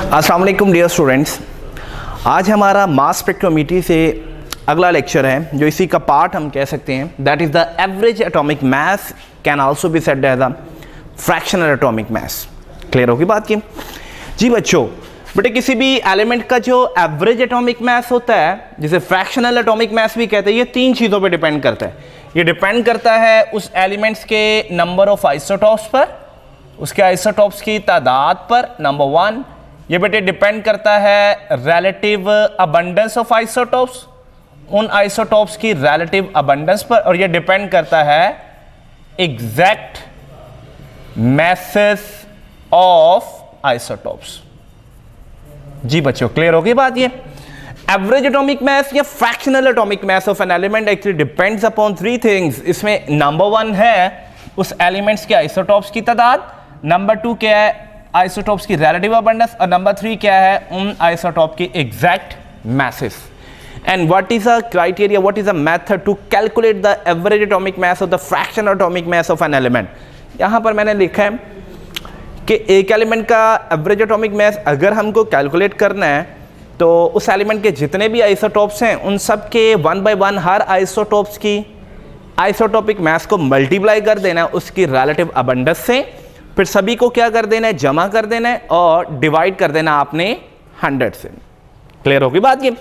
अस्सलाम वालेकुम dear students, आज हमारा मास स्पेक्ट्रोमीट्री से अगला लेक्चर है जो इसी का पार्ट हम कह सकते हैं। That is the average atomic mass can also be said as the fractional atomic mass. Clear होगी बात की? जी बच्चों, बेटे किसी भी एलिमेंट का जो एवरेज एटॉमिक मास होता है जिसे फ्रैक्शनल एटॉमिक मास भी कहते हैं, ये तीन चीज़ों पे डिपेंड करता है। ये डिपेंड करता है उस एलिमेंट्स के नंबर ऑफ आइसोटॉप्स पर, उसके आइसोटॉप्स की तादाद पर, नंबर वन। ये बेटे डिपेंड करता है रिलेटिव अबंडेंस ऑफ आइसोटॉप्स, उन आइसोटॉप्स की रिलेटिव अबंडेंस पर, और ये डिपेंड करता है एग्जैक्ट मैसेस ऑफ आइसोटॉप्स। जी बच्चों, क्लियर होगी बात? ये एवरेज एटॉमिक मास या fractional atomic mass of an element actually depends upon three things. इसमें नंबर वन है उस एलिमेंट्स के आइसोटॉप्स की तादाद, नंबर टू क्या है आइसोटॉप्स की रिलेटिव अबंडेंस, और नंबर थ्री क्या है उन आइसोटॉप की exact masses. And what is a criteria, what is a method to calculate the average atomic mass of the fractional atomic mass of an element. यहां पर मैंने लिखा है कि एक एलिमेंट का एवरेज एटॉमिक मास अगर हमको कैलकुलेट करना है तो उस एलिमेंट के जितने भी आइसोटॉप्स हैं उन सब के one by one her isotopes की आइसोटॉपिक मास को मल्टीप्लाई कर देना है उसकी रिलेटिव अबंडेंस से, फिर सभी को क्या कर देना है, जमा कर देना है और डिवाइड कर देना आपने 100 से। क्लियर होगी बात? ये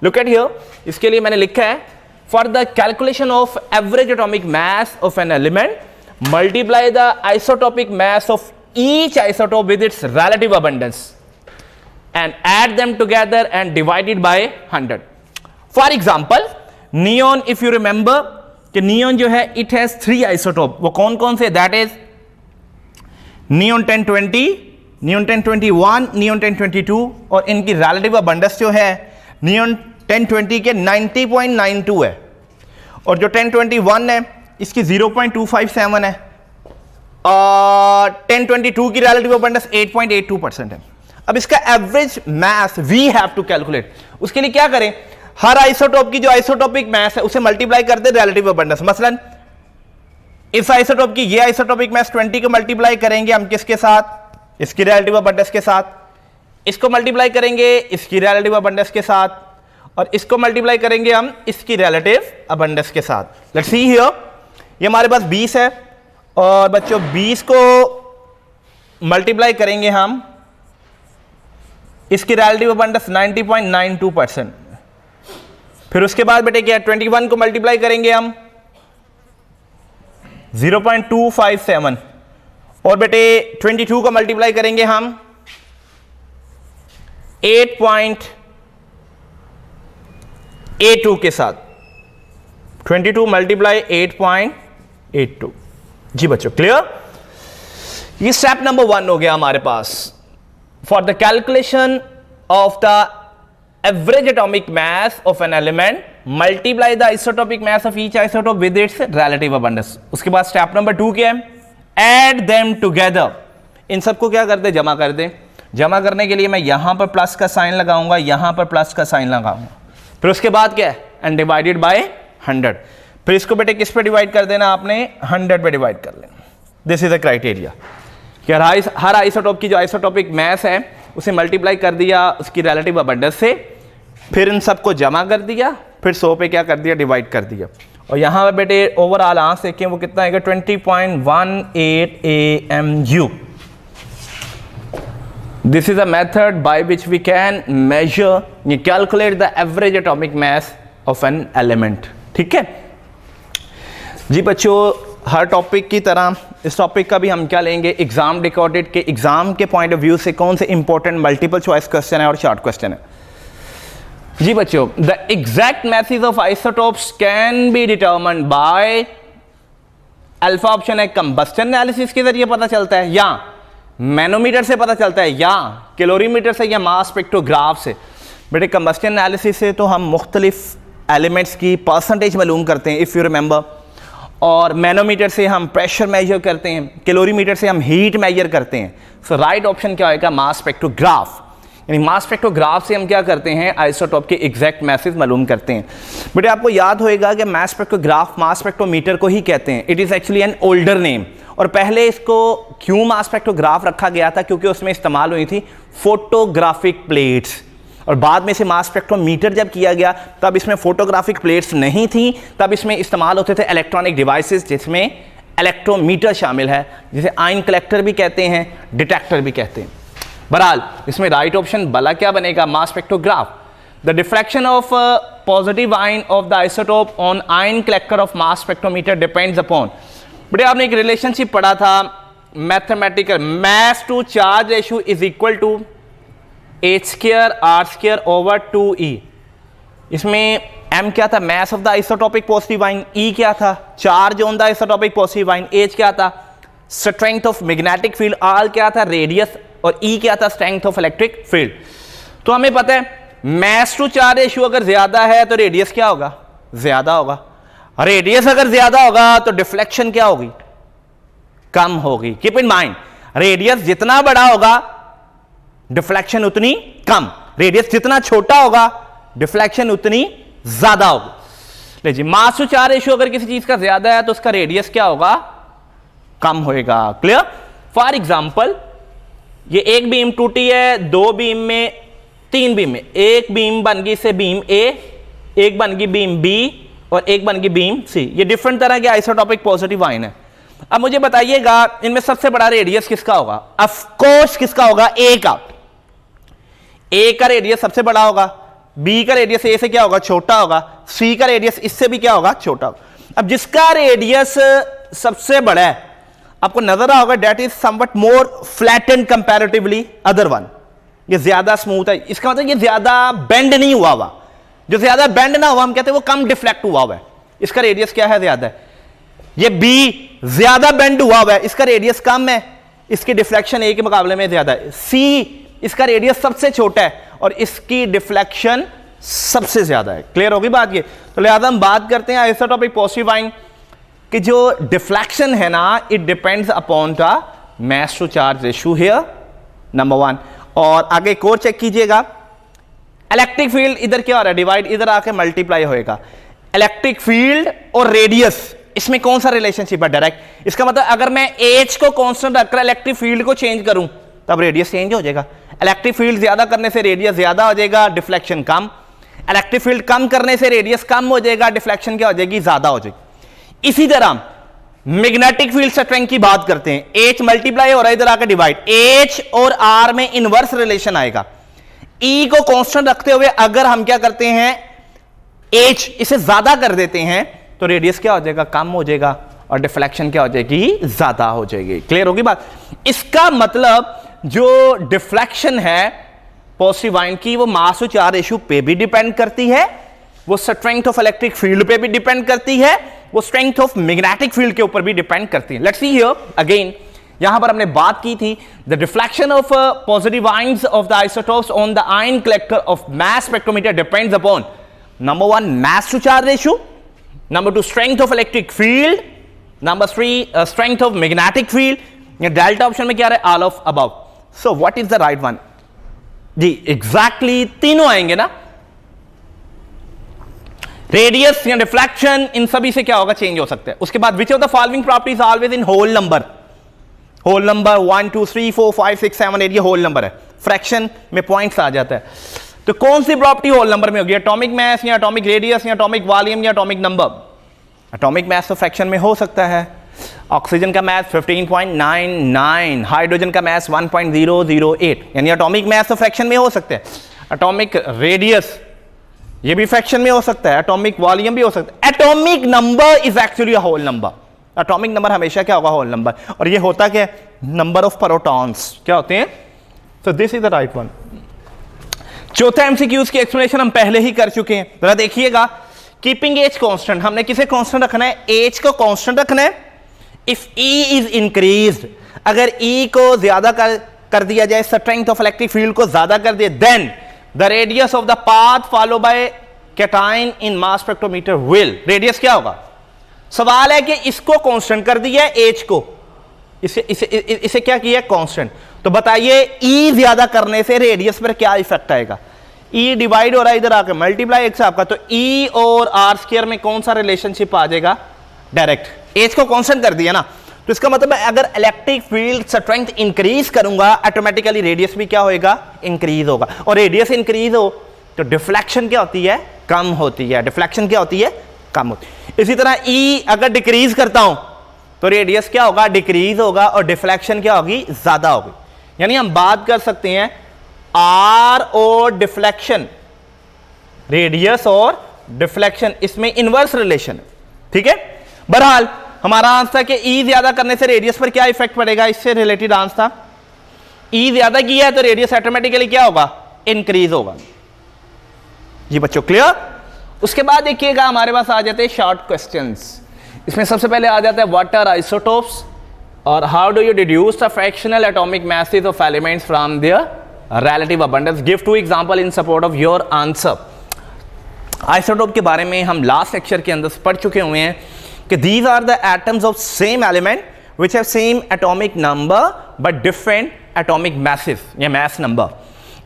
लुक एट हियर, इसके लिए मैंने लिखा है for the calculation of average atomic mass of an element multiply the isotopic mass of each isotope with its relative abundance and add them together and divided by 100। For example neon, if you remember कि neon जो है it has three isotope. वो कौन कौन से? That is neon 1020, neon 1021, neon 1022, और इनकी relative abundance जो है नियॉन 1020 के 90.92 है, और जो 1021 है इसकी 0.257 है, और 1022 की रिलेटिव अबंडेंस 8.82% है। अब इसका average mass we have to calculate. उसके लिए क्या करें, हर आइसोटॉप की जो आइसोटॉपिक मास है उसे मल्टीप्लाई कर दे रिलेटिव अबंडेंस। मसलन इस आइसोटॉप की ये आइसोटॉपिक मास 20 को मल्टीप्लाई करेंगे हम किसके साथ, इसकी रिलेटिव अबंडेंस के साथ, इसको मल्टीप्लाई करेंगे इसकी रिलेटिव अबंडेंस के साथ, और इसको मल्टीप्लाई करेंगे हम इसकी रिलेटिव अबंडेंस के साथ। लेट्स सी हियर, ये हमारे पास 20 है, और बच्चों 20 को मल्टीप्लाई करेंगे हम इसकी रिलेटिव अबंडेंस 90.92%। फिर उसके बाद बेटे क्या, 21 को मल्टीप्लाई करेंगे हम 0.257, और बेटे 22 को मल्टीप्लाई करेंगे हम 8.82 के साथ। 22 मल्टीप्लाई 8.82। जी बच्चों, क्लियर? ये स्टेप नंबर वन हो गया हमारे पास for the calculation of the average atomic mass of an element multiply the isotopic mass of each isotope with its relative abundance. उसके बाद स्टेप नंबर टू क्या है, ऐड देम टुगेदर। इन सबको क्या कर दे, जमा कर दे। जमा करने के लिए मैं यहां पर प्लस का साइन लगाऊंगा, यहां पर प्लस का साइन लगाऊंगा। फिर उसके बाद क्या है, एंड डिवाइडेड बाय 100। फिर इसको बेटे किस पे डिवाइड कर देना आपने, 100 पे डिवाइड कर लेना। दिस इज द क्राइटेरिया कि हर आइसोटॉप की जो आइसोटॉपिक मास है उसे मल्टीप्लाई कर दिया उसकी रिलेटिव अबंडेंस से, फिर इन सबको जमा कर दिया, फिर 100 पे क्या कर दिया, डिवाइड कर दिया। और यहां पर बेटे ओवरऑल आंसर देखें वो कितना आएगा, 20.18 AMU। This is a method by which we can measure, calculate the average atomic mass of an element. ठीक है जी बच्चों, हर टॉपिक की तरह इस टॉपिक का भी हम क्या लेंगे, एग्जाम डिकोडेड के एग्जाम के पॉइंट ऑफ व्यू से कौन से इंपॉर्टेंट मल्टीपल चॉइस क्वेश्चन है और शॉर्ट क्वेश्चन है। जी बच्चों, the exact message of isotopes can be determined by alpha option है कंबस्टन एनालिसिस के जरिए पता चलता है, या मैनोमीटर से पता चलता है, या कैलोरीमीटर से, या मास स्पेक्ट्रोग्राफ से। बेटे कंबस्टन एनालिसिस से तो हम मुख्तलिफ एलिमेंट्स की परसेंटेज मालूम करते हैं इफ़ यू रिमेंबर, और मैनोमीटर से हम प्रेशर मेजर करते हैं, कैलोरीमीटर से हम हीट मेजर करते हैं। सो राइट ऑप्शन क्या होगा, मास स्पेक्ट्रोग्राफ। यानी मास स्पेक्ट्रोग्राफ से हम क्या करते हैं, आइसोटोप के एग्जैक्ट मैसेज मालूम करते हैं। बेटे आपको याद होएगा कि मास स्पेक्ट्रोग्राफ मास स्पेक्ट्रोमीटर को ही कहते हैं। It is actually an older name. और पहले इसको क्यों मास स्पेक्ट्रोग्राफ रखा गया था, क्योंकि उसमें इस्तेमाल हुई थी फोटोग्राफिक प्लेट्स, और बाद में से मास स्पेक्ट्रोमीटर जब किया गया तब इसमें फोटोग्राफिक प्लेट्स नहीं थी, तब इसमें इस्तेमाल होते थे इलेक्ट्रॉनिक डिवाइसेस जिसमें इलेक्ट्रोमीटर शामिल है, जिसे आयन कलेक्टर भी कहते हैं, डिटेक्टर भी कहते हैं। बहरहाल इसमें राइट ऑप्शन भला क्या बनेगा, mass spectrograph. The deflection of positive ion of the isotope on ion collector of mass spectrometer depends upon. बेटे आपने एक रिलेशनशिप पढ़ा था mathematical, mass to charge ratio is equal to h² r² / 2e। इसमें m क्या था, mass of the isotopic positive ion, e क्या था, charge on the isotopic positive ion, h क्या था, strength of magnetic field, r क्या था, radius, और E क्या था, स्ट्रेंथ ऑफ इलेक्ट्रिक फील्ड। तो हमें पता है मास टू चार्ज रेशियो अगर ज्यादा है तो रेडियस क्या होगा, ज्यादा होगा। रेडियस अगर ज्यादा होगा तो डिफ्लेक्शन क्या होगी, कम होगी। कीप इन माइंड, रेडियस जितना बड़ा होगा डिफ्लेक्शन उतनी कम, रेडियस जितना छोटा होगा डिफ्लेक्शन उतनी ज्यादा होगी। लीजिए मास टू चार्ज रेशियो अगर किसी चीज का ज्यादा है तो उसका रेडियस क्या होगा, कम होएगा। क्लियर। फॉर एग्जाम्पल ये एक बीम टूटी है, दो बीम में, तीन बीम में, एक बीम बन गई से बीम ए, एक बन गई बीम बी, और एक बन गई बीम सी। ये डिफरेंट तरह के आइसोटोपिक पॉजिटिव आयन है। अब मुझे बताइएगा इनमें सबसे बड़ा रेडियस किसका होगा, ऑफ कोर्स किसका होगा, ए का। ए का रेडियस सबसे बड़ा होगा, बी का रेडियस ए से क्या होगा, छोटा होगा, सी का रेडियस इससे भी क्या होगा, छोटा होगा। अब जिसका रेडियस सबसे बड़ा है आपको नजर आ होगा that is something more flattened comparatively other one, ये ज्यादा स्मूथ है, इसका मतलब ये ज्यादा बेंड नहीं हुआ हुआ। जो ज्यादा बेंड ना हुआ हम कहते हैं वो कम डिफ्लेक्ट हुआ हुआ है, इसका रेडियस क्या है, ज्यादा है। ये बी ज्यादा बेंड हुआ हुआ है, इसका रेडियस कम है, इसकी डिफ्लेक्शन ए के मुकाबले में ज्यादा है। सी इसका रेडियस सबसे छोटा है और इसकी डिफ्लेक्शन सबसे ज्यादा है। क्लियर होगी बात ये। तो लिहाजा हम बात करते हैं आइसोटोपिक पॉजिटिव आयन कि जो डिफ्लेक्शन है ना, it depends upon the mass to charge ratio here, number 1। और आगे एक और चेक कीजिएगा, इलेक्ट्रिक फील्ड इधर क्या हो रहा है, डिवाइड, इधर आके मल्टीप्लाई होएगा। इलेक्ट्रिक फील्ड और रेडियस इसमें कौन सा रिलेशनशिप है, डायरेक्ट। इसका मतलब अगर मैं एच को कांस्टेंट रखकर इलेक्ट्रिक फील्ड को चेंज करूं तब रेडियस चेंज हो जाएगा। इलेक्ट्रिक फील्ड ज्यादा करने से रेडियस ज्यादा हो जाएगा, डिफ्लेक्शन कम। इलेक्ट्रिक फील्ड कम करने से रेडियस कम हो जाएगा, डिफ्लेक्शन क्या हो जाएगी, ज्यादा हो जाएगी। इसी तरह मैग्नेटिक फील्ड स्ट्रेंथ की बात करते हैं, H मल्टीप्लाई हो रहा है, इधर आकर डिवाइड, H और R में इनवर्स रिलेशन आएगा। E को कांस्टेंट रखते हुए अगर हम क्या करते हैं, H इसे ज्यादा कर देते हैं तो रेडियस क्या हो जाएगा, कम हो जाएगा, और डिफ्लेक्शन क्या हो जाएगी, ज्यादा हो जाएगी। क्लियर होगी बात। इसका मतलब जो डिफ्लेक्शन है पॉजिटिव आयन की वो मास टू चार्ज रेशियो पे भी डिपेंड करती है, वो स्ट्रेंथ ऑफ इलेक्ट्रिक फील्ड पे भी डिपेंड करती है, वो स्ट्रेंथ ऑफ मैग्नेटिक फील्ड के ऊपर भी डिपेंड करती है। लेट्स सी हियर अगेन, यहां पर हमने बात की थी the deflection of positive ions of the isotopes on the ion collector of mass spectrometer depends upon number 1 mass to charge ratio, number 2 strength of electric field, number 3 strength of magnetic field. या delta option में क्या रहा है, all of above. So what is the right one जी, exactly तीनों आएंगे ना। Radius या डिफ्लेक्शन इन सभी से क्या होगा, चेंज हो सकता है। उसके बाद which of the following properties always in whole number, whole number 1 2 3 4 5 6 7 8 ये होल नंबर है, फ्रैक्शन में पॉइंट्स आ जाता है। तो कौन सी प्रॉपर्टी होल नंबर में होगी, एटॉमिक मास या एटॉमिक रेडियस या एटॉमिक वॉल्यूम या एटॉमिक नंबर। एटॉमिक मास तो फ्रैक्शन में हो सकता है, ऑक्सीजन का मास 15.99, हाइड्रोजन का मास 1.008, यानी एटॉमिक मास तो फ्रैक्शन में हो सकता है। एटॉमिक रेडियस ये भी फ्रैक्शन में हो सकता है, एटॉमिक वॉल्यूम भी हो सकता है। Atomic number is actually a whole number. Atomic number हमेशा क्या होगा, होल नंबर। और ये होता क्या, नंबर ऑफ प्रोटॉन्स क्या होते हैं। So this is the right one. चौथा एमसीक्यूज की एक्सप्लेनेशन हम पहले ही कर चुके हैं, जरा देखिएगा। कीपिंग एच कांस्टेंट, हमने किसे कांस्टेंट रखना है, एच को कांस्टेंट रखना है। इफ ई इज इंक्रीज्ड, अगर ई को ज्यादा कर दिया जाए, स्ट्रेंथ ऑफ इलेक्ट्रिक फील्ड को ज्यादा कर दिया, then the radius of the path follow by cation in mass spectrometer will, radius क्या होगा। सवाल है कि इसको कांस्टेंट कर दिया है एच को, इसे क्या किया, कांस्टेंट। तो बताइए ई ज्यादा करने से रेडियस पर क्या इफेक्ट आएगा? ई डिवाइड हो रहा है, इधर आकर मल्टीप्लाई एक से आपका, तो ई और आर स्क्वायर में कौन सा रिलेशनशिप आ जाएगा? डायरेक्ट। एज को कांस्टेंट कर दिया ना, तो इसका मतलब है अगर इलेक्ट्रिक फील्ड स्ट्रेंथ इंक्रीज करूंगा ऑटोमेटिकली रेडियस भी क्या होएगा? इंक्रीज होगा। और रेडियस इंक्रीज हो तो डिफ्लेक्शन क्या होती है? कम होती है। डिफ्लेक्शन क्या होती है? कम होती है। इसी तरह ई अगर डिक्रीज करता हूं तो रेडियस क्या होगा? डिक्रीज होगा और डिफ्लेक्शन क्या होगी? ज्यादा होगी। यानी हम बात कर सकते हैं आर और डिफ्लेक्शन, रेडियस और डिफ्लेक्शन, इसमें इनवर्स रिलेशन है। ठीक है, बहरहाल हमारा आंसर कि ई ज्यादा करने से रेडियस पर क्या इफेक्ट पड़ेगा, इससे रिलेटेड आंसर था। ई ज्यादा किया है तो रेडियस ऑटोमेटिकली क्या होगा? इंक्रीज होगा। जी बच्चों क्लियर? उसके बाद देखिएगा हमारे पास आ जाते हैं शॉर्ट क्वेश्चंस। इसमें सबसे पहले आ जाता है व्हाट आर आइसोटोप्स और how do you deduce the fractional atomic masses of elements from their relative abundance. Give 2 example in support of your answer. Isotope के बारे में हम लास्ट लेक्चर के अंदर पढ़ चुके हुए हैं कि these are the atoms of same element which have same atomic number but different atomic masses या mass number.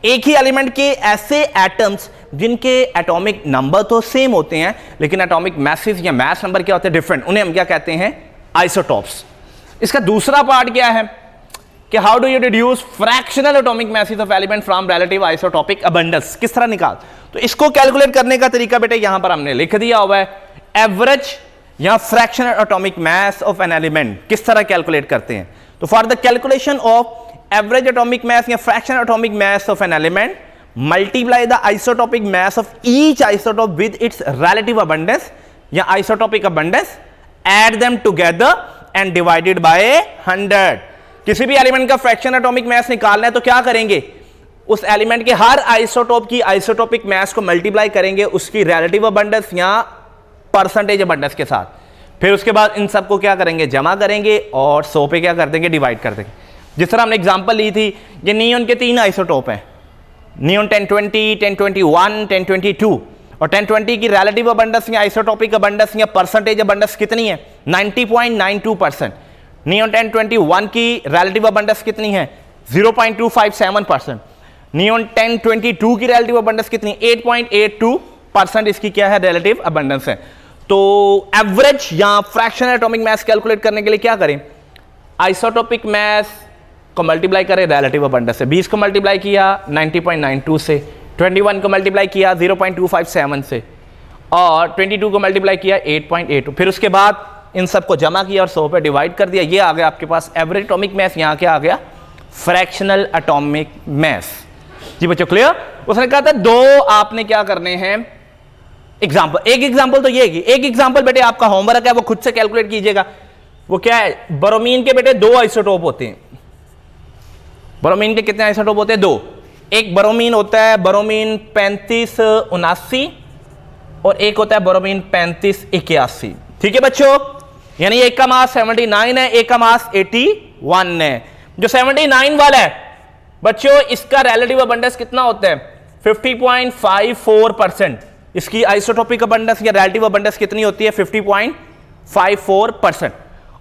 एक ही एलिमेंट के ऐसे एटम्स जिनके एटॉमिक नंबर तो सेम होते हैं लेकिन एटॉमिक मैसेज या मैस नंबर क्या होते हैं? डिफरेंट। उन्हें हम क्या कहते हैं? आइसोटोप्स। इसका दूसरा पार्ट क्या है कि how do you deduce fractional atomic message of element from relative isotopic abundance, किस तरह निकाल? तो इसको कैलकुलेट करने का तरीका बेटे यहां पर हमने लिख दिया हुआ है। एवरेज या fractional atomic mass of an element किस तरह कैलकुलेट करते हैं? तो for the calculation of average atomic mass या fractional atomic mass of an element, multiply the isotopic mass of each isotope with its relative abundance या isotopic abundance, add them together and divided by 100। किसी भी element का fraction atomic mass निकालना है तो क्या करेंगे? उस एलिमेंट के हर आइसोटोप की आइसोटोपिक मास को मल्टीप्लाई करेंगे उसकी रिलेटिव अबंडेंस या परसेंटेज अबंडेंस के साथ। फिर उसके बाद इन सबको क्या करेंगे? जमा करेंगे और 100 पे क्या कर देंगे? डिवाइड कर देंगे। जिस तरह हमने एग्जांपल ली थी, ये नियॉन के 3 आइसोटोप हैं, नियॉन 1020, 1021, 1022, और 1020 की रिलेटिव अबंडेंस या आइसोटोपिक अबंडेंस या परसेंटेज अबंडेंस कितनी है? 90.92%। नियॉन 1021 की रिलेटिव अबंडेंस कितनी है? 0.257%। नियॉन 1022 की रिलेटिव अबंडेंस कितनी? 8.82% इसकी क्या है? रिलेटिव अबंडेंस है। तो एवरेज या फ्रैक्शनल एटॉमिक मास कैलकुलेट करने के लिए क्या करें? आइसोटोपिक मास को मल्टीप्लाई करें रिलेटिव अबंडेंस से। 20 को मल्टीप्लाई किया 90.92 से, 21 को मल्टीप्लाई किया 0.257 से, और 22 को मल्टीप्लाई किया 8.82। फिर उसके बाद इन सबको जमा किया और 100 पे डिवाइड कर दिया। ये आ गया आपके पास एवरेज एटॉमिक मास। यहाँ क्या आ गया? फ्रैक्शनल एटॉमिक मास। जी बच्चों क्लियर? उसने कहा था 2 आपने क्या करने हैं एग्जांपल। एक एग्जांपल तो ये है, एक एग्जांपल बेटे आपका होमवर्क है, वो खुद से कैलकुलेट कीजिएगा। वो क्या है? ब्रोमीन के बेटे 2 आइसोटोप होते हैं। ब्रोमीन के कितने आइसोटोप होते हैं? 2। एक ब्रोमीन होता है ब्रोमीन 3579 और एक होता है ब्रोमीन 3581। ठीक है बच्चों? यानी एक का मास 79 है, एक का मास 81 है। जो 79 वाला है बच्चों, इसका रिलेटिव अबंडेंस कितना होता है? 50.54%। इसकी आइसोटोपिक अबंडेंस या रिलेटिव अबंडेंस कितनी होती है? 50.54%।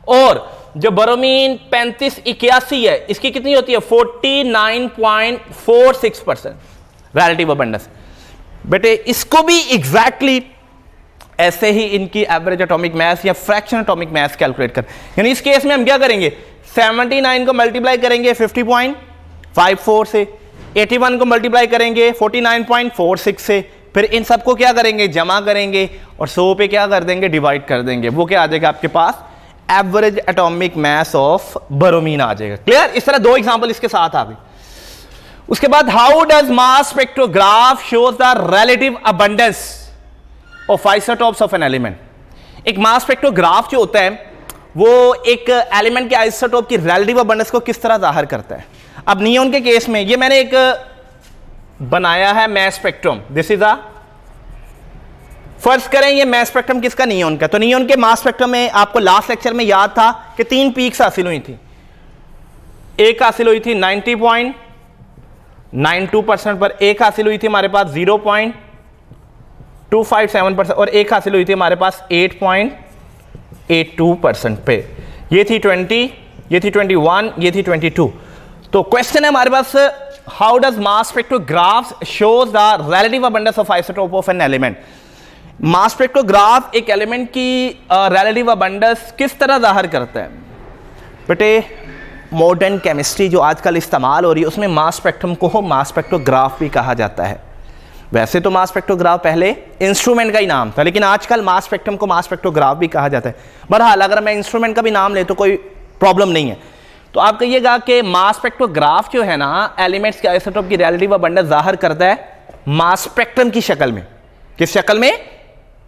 और जो ब्रोमीन 3581 है, इसकी कितनी होती है? 49.46% रिलेटिव अबंडेंस। बेटे इसको भी एग्जैक्टली ऐसे ही इनकी एवरेज एटॉमिक मास या फ्रैक्शन एटॉमिक मास कैलकुलेट कर। यानी इस केस में हम क्या करेंगे? 79 को मल्टीप्लाई करेंगे 50.54 से, 81 को मल्टीप्लाई करेंगे 49.46 से, फिर इन सबको क्या करेंगे? जमा करेंगे और 100 पे क्या कर देंगे? डिवाइड कर देंगे। वो क्या आ जाएगा आपके पास? Average atomic mass of bromine आ जाएगा। क्लियर? इस तरह 2 एग्जांपल इसके साथ आ गए। उसके बाद how does mass spectrograph shows the relative abundance of isotopes of an element. एक मास स्पेक्ट्रोग्राफ जो होता है वो एक एलिमेंट के आइसोटोप की रिलेटिव अबंडेंस को किस तरह जाहिर करता है? अब नियॉन के केस में ये मैंने एक बनाया है मास स्पेक्ट्रम। दिस इज अ, फर्ज करें ये मास स्पेक्ट्रम किसका? नियॉन का। तो नियॉन के मास स्पेक्ट्रम में आपको लास्ट लेक्चर में याद था कि 3 पीक्स हासिल हुई थी। एक हासिल हुई थी 90.92% पर, एक हासिल हुई थी हमारे पास 0.257% और एक हासिल हुई थी हमारे पास 8.82% पे। ये थी 20 ये थी 21, ये थी 22। तो क्वेश्चन है हमारे पास, how does mass spectrograph shows the relative abundance of isotope of an element. Mass spectrograph एक एलिमेंट की रिलेटिव अबंडेंस किस तरह जाहिर करता है। बेटे मॉडर्न केमिस्ट्री जो आजकल इस्तेमाल हो रही है उसमें मास स्पेक्ट्रम को मास स्पेक्ट्रोग्राफ भी कहा जाता है। वैसे तो मास स्पेक्ट्रोग्राफ पहले इंस्ट्रूमेंट का ही नाम था, लेकिन आजकल मास स्पेक्ट्रम को मास स्पेक्ट्रोग्राफ भी कहा जाता है। बहरहाल अगर मैं इंस्ट्रूमेंट का भी नाम ले तो कोई प्रॉब्लम नहीं है। तो आप कहिएगा कि मास स्पेक्ट्रोग्राफ जो है ना एलिमेंट्स के आइसोटोप की रिलेटिव अबंडेंस जाहिर करता है मास स्पेक्ट्रम की शक्ल में। किस शक्ल में?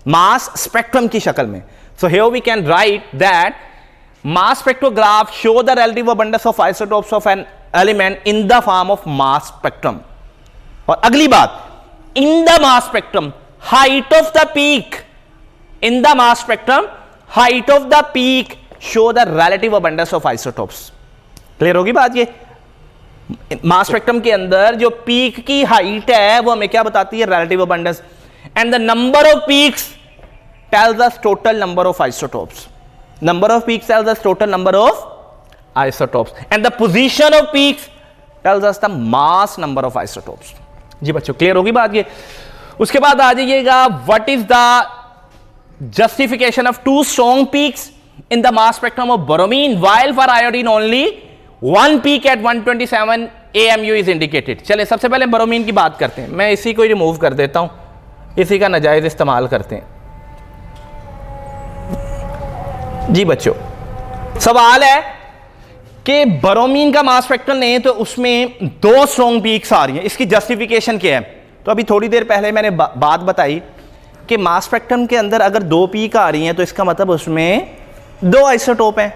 मास स्पेक्ट्रम की शक्ल में। So here we can write that mass spectrograph show the relative abundance of isotopes of an element in the form of mass spectrum. और अगली बात, in the mass spectrum height of the peak, in the mass spectrum height of the peak show the relative abundance of isotopes। Clear होगी बात। ये mass spectrum के अंदर जो peak की हाइट है वो हमें क्या बताती है? Relative abundance. And the number of peaks tells us total number of isotopes. Number of peaks tells us total number of isotopes and the position of peaks tells us the mass number of isotopes. जी बच्चों clear होगी बात ये। उसके बाद आ जाइएगा, what is the justification of two strong peaks in the mass spectrum of bromine while for iodine only one peak at 127 AMU is indicated. चलिए सबसे पहले बोरोमीन की बात करते हैं। मैं इसी को रिमूव कर देता हूं, इसी का नाजायज इस्तेमाल करते हैं। जी बच्चों सवाल है कि बोरोमीन का मास स्पेक्ट्रम नहीं तो उसमें दो स्ट्रॉन्ग पीक्स आ रही हैं, इसकी जस्टिफिकेशन क्या है? तो अभी थोड़ी देर पहले मैंने बात बताई कि मास स्पेक्ट्रम के अंदर अगर दो पीक आ रही हैं तो इसका मतलब उसमें दो आइसोटोप हैं।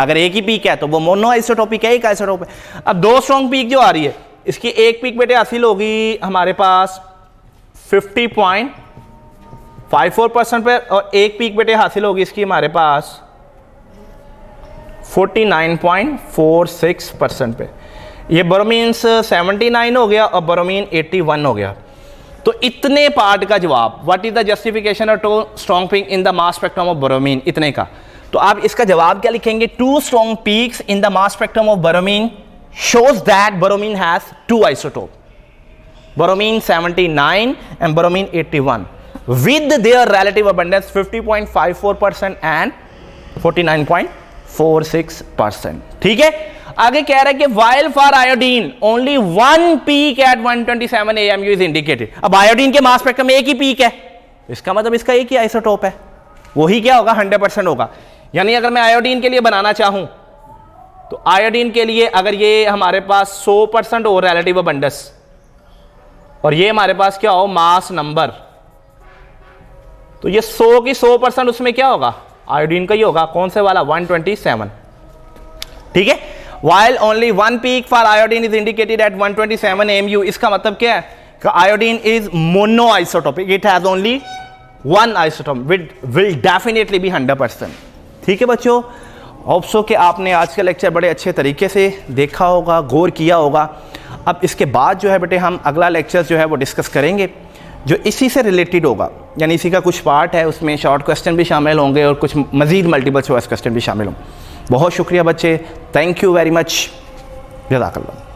अगर एक ही पीक है तो वो मोनो आइसोटोपिक है, एक आइसोटोप है। अब दो स्ट्रॉन्ग पीक जो आ रही है इसकी एक पीक बेटे हासिल होगी हमारे पास 50.54% पे और एक पीक बेटे हासिल होगी इसकी हमारे पास 49.46% पे। ये बोरोमीन 79 हो गया और बोरोमीन 81 हो गया। तो इतने पार्ट का जवाब, what is the justification of two strong peak in the mass spectrum of bromine, इतने का। तो आप इसका जवाब क्या लिखेंगे? Two strong peaks in the mass spectrum of bromine shows that bromine has two isotope, bromine 79 and bromine 81 with their relative abundance 50.54% and 49.46%। ठीक है, आगे कह रहा है कि while for iodine only one peak at 127 AMU is indicated। अब iodine के mass spectrum में एक ही पीक है, इसका मतलब इसका एक ही आइसोटोप है, वही क्या होगा? 100% होगा। यानी अगर मैं आयोडीन के लिए बनाना चाहूं तो आयोडीन के लिए अगर ये हमारे पास 100% हो रिलेटिव अबंडेंस और ये हमारे पास क्या हो? मास नंबर, तो ये 100 की 100% उसमें क्या होगा? आयोडीन का ही होगा। कौन से वाला? 127। ठीक है, while only one peak for iodine is indicated at 127 AMU, इसका मतलब क्या है कि iodine is monoisotopic, it has only one isotope, will definitely be 100%। ठीक है बच्चों, होप्स हो कि आपने आज का लेक्चर बड़े अच्छे तरीके से देखा होगा, गौर किया होगा। अब इसके बाद जो है बेटे हम अगला लेक्चर जो है वो डिस्कस करेंगे जो इसी से रिलेटेड होगा, यानी इसी का कुछ पार्ट है, उसमें शॉर्ट क्वेश्चन भी शामिल होंगे और कुछ मज़ीद मल्टीपल चॉइस क्वेश्चन भी शामिल होंगे। बहुत शुक्रिया बच्चे, थैंक यू वेरी मच, जज़ाकल्लाह।